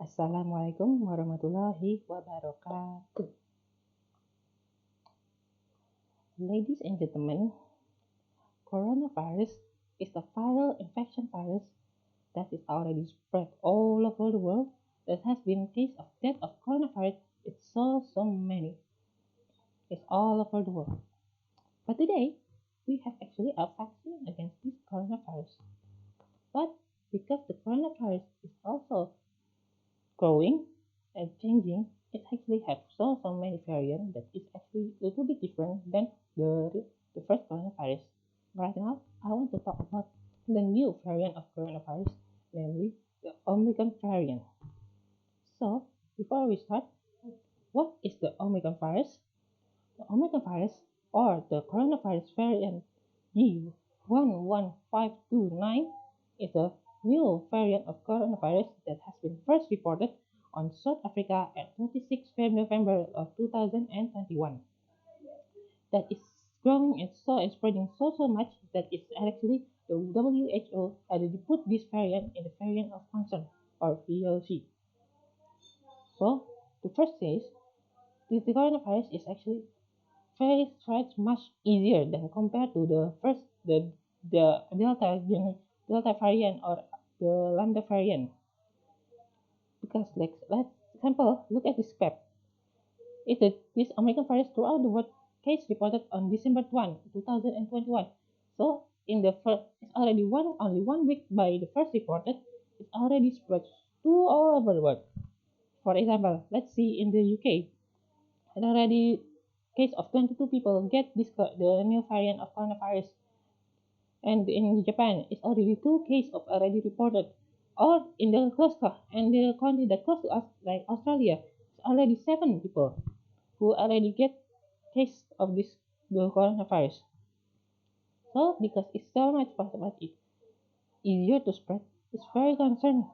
Assalamualaikum warahmatullahi wabarakatuh. Ladies and gentlemen, coronavirus is a viral infection virus that is already spread all over the world. There has been case of death of coronavirus. It's so many. It's all over the world. But today, we have actually a vaccine against this coronavirus. But because the coronavirus is also growing and changing, it actually have so many variants that is actually a little bit different than the first coronavirus. Right now, I want to talk about the new variant of coronavirus, namely the Omicron variant. So, before we start, what is the Omicron virus? The Omicron virus, or the coronavirus variant D11529, is a new variant of coronavirus that has been first reported on South Africa at 26 November of 2021. That is growing and spreading so much that it's actually the WHO already put this variant in the variant of concern, or VOC. So the first thing is the coronavirus is actually very much easier than compared to the first the delta variant or the lambda variant, because let's example look at this map. This American virus throughout the world case reported on December 1, 2021. So in the first, it's already only 1 week by the first reported, it's already spread to all over the world. For example, let's see in the UK, it already case of 22 people get the new variant of coronavirus, and in Japan, it's already 2 cases of already reported. Or in the country that close to us, like Australia, it's already 7 people who already get case of the coronavirus. So because it's so much possible, it's easier to spread. It's very concerning.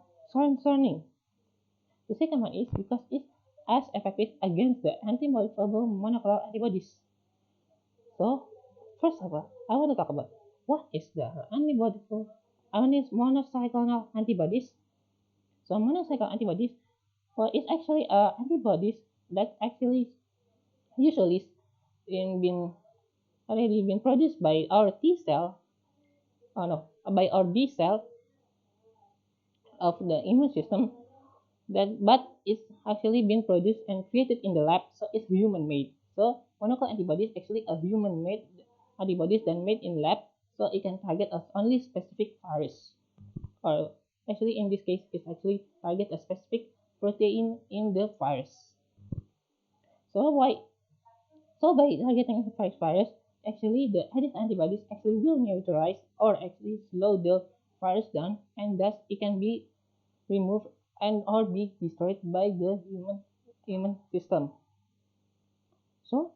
The second one is because it's as effective against the antibody-probable monoclonal antibodies. So first of all, I want to talk about what is the monocyclonal antibodies. So monocyclonal antibodies, well, it's actually antibodies that actually usually been already been produced by our T cell, oh no, by our B cell of the immune system. But it's actually been produced and created in the lab, so it's human made. So monoclonal antibodies actually a human made antibodies that made in lab, so it can target us only specific virus, or actually in this case it actually target a specific protein in the virus. So by targeting the virus, actually these antibodies actually will neutralize or actually slow the virus down, and thus it can be removed and or be destroyed by the human system. So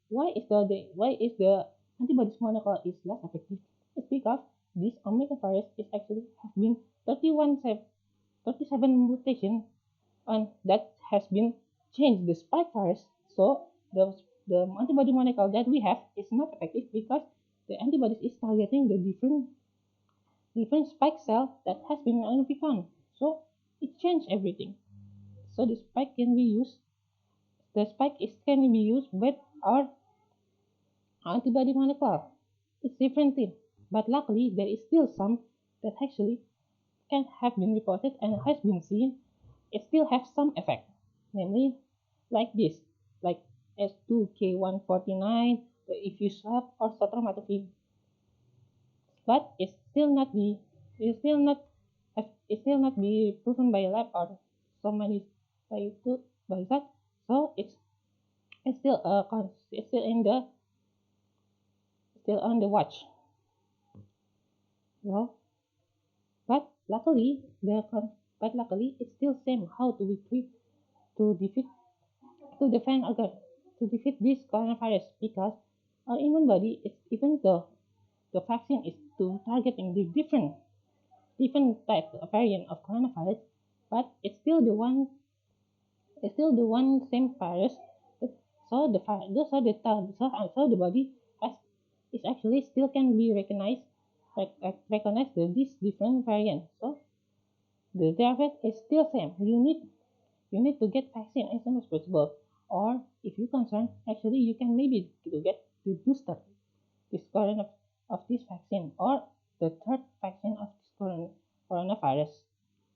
why is the antibodies monoclonal is less effective? It's because this Omicron virus is actually has been 37 mutation, and that has been changed the spike virus. So the antibody monoclonal that we have is not effective because the antibodies is targeting the different spike cell that has been Omicron. So it changed everything. So the spike can be used. The spike is can be used with our antibody monoclonal. It's different thing, but luckily there is still some that actually can have been reported and has been seen. It still has some effect, namely like this, like S2K149, the Ifusap or Sotramatopin. But it's still not it's still not be proven by lab or so many by that. So it's still it's still in the still on the watch. Well, but luckily but luckily it's still same how to treat to defeat to defend to defeat this coronavirus, because our immune body is, even though the vaccine is to targeting the different type of variant of coronavirus, but it's still the one same virus. So the body has is actually still can be recognized, recognize this different variant. So The effect is still same. You need to get vaccine as soon as possible. Or if you're concerned, actually you can maybe to get the booster this of this vaccine or the third vaccine of this coronavirus.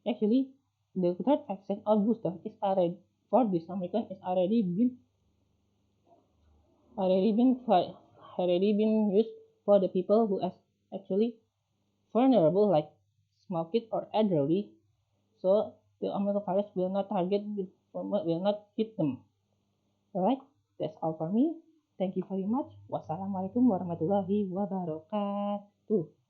Actually, the third vaccine or booster is already for this Omicron is already been already been used for the people who are actually vulnerable like small kids or elderly. So the Omicron virus will not will not hit them. Alright, that's all for me. Thank you very much. Wassalamualaikum warahmatullahi wabarakatuh.